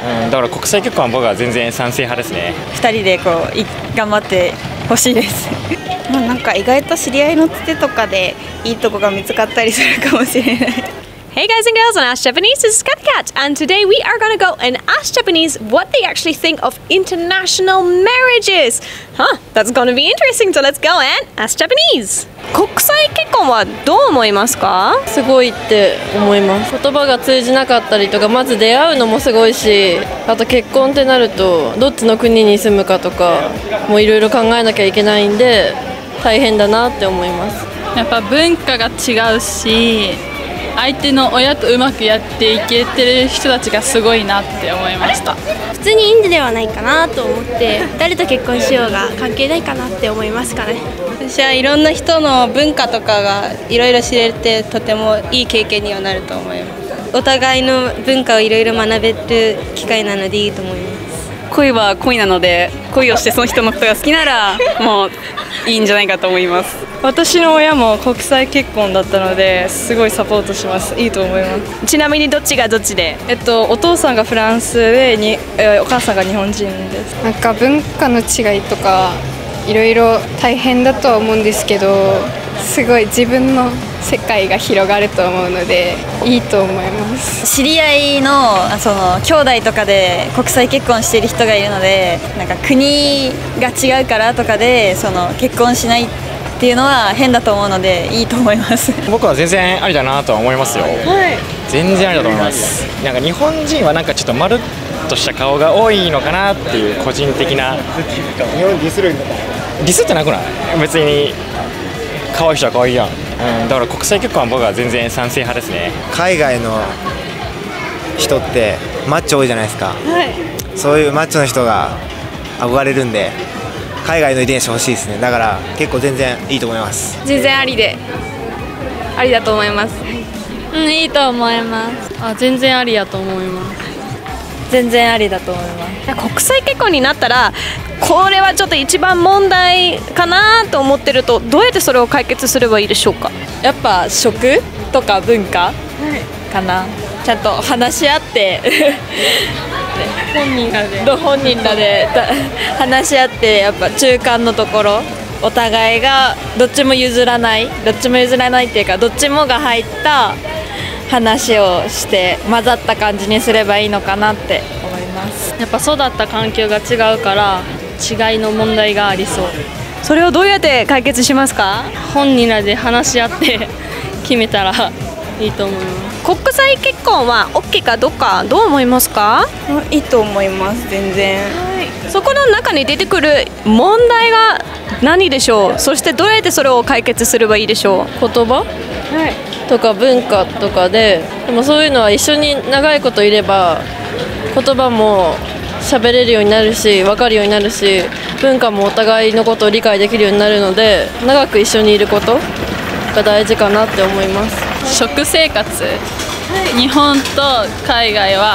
だから国際結婚は僕は全然賛成派ですね。2人で頑張ってほしいですなんか意外と知り合いのつてとかでいいとこが見つかったりするかもしれない。Hey guys and girls on Ask Japanese, this is Cat, and today we are going to go and ask Japanese what they actually think of international marriages. Huh, that's going to be interesting, so let's go and ask Japanese. 国際結婚はどう思いますか？すごいって思います。言葉が通じなかったりとか、まず出会うのもすごいし、あと結婚ってなるとどっちの国に住むかとかもいろいろ考えなきゃいけないんで大変だなって思います。やっぱ文化が違うし、相手の親とうまくやっていけてる人たちがすごいなって思いました。普通にいいんではないかなと思って、誰と結婚しようが関係ないかなって思いますかね。私はいろんな人の文化とかがいろいろ知れて、とてもいい経験にはなると思います。お互いの文化をいろいろ学べる機会なのでいいと思います。恋は恋なので、恋をしてその人のことが好きならもういいんじゃないかと思います。私の親も国際結婚だったのですごいサポートします。いいと思います。ちなみにどっちがどっちで？お父さんがフランスでお母さんが日本人です。なんか文化の違いとかいろいろ大変だとは思うんですけど、すごい自分の世界が広がると思うのでいいと思います。知り合いの兄弟とかで国際結婚している人がいるので、なんか国が違うからとかで結婚しないっていうのは変だと思うのでいいと思います。僕は全然ありだなとは思いますよ。全然ありだと思います。なんか日本人はなんかちょっと丸っとした顔が多いのかなっていう個人的な。日本ディスるんだ。ディスってなくない？別に可愛い人は可愛いやん。だから国際結婚は僕は全然賛成派ですね。海外の人ってマッチョ多いじゃないですか。そういうマッチョの人が憧れるんで、海外の遺伝子欲しいですね。だから結構全然いいと思います。全然ありだと思います。いいと思います。全然ありやと思います。全然ありだと思います。国際結婚になったらこれはちょっと一番問題かなと思ってると、どうやってそれを解決すればいいでしょうか？やっぱ食とか文化かな。ちゃんと話し合って本人らで話し合って、やっぱ中間のところお互いがどっちも譲らないっていうか、どっちもが入った話をして混ざった感じにすればいいのかなって思います。やっぱ育った環境が違うから違いの問題がありそう。それをどうやって解決しますか？本人らで話し合って決めたらいいと思います。国際結婚は OK かどうかどう思いますか？いいと思います。全然。そこの中に出てくる問題が何でしょう？そしてどうやってそれを解決すればいいでしょう？言葉、とか文化とかでもそういうのは一緒に長いこといれば言葉も喋れるようになるし分かるようになるし、文化もお互いのことを理解できるようになるので、長く一緒にいることが大事かなって思います。食生活、日本と海外は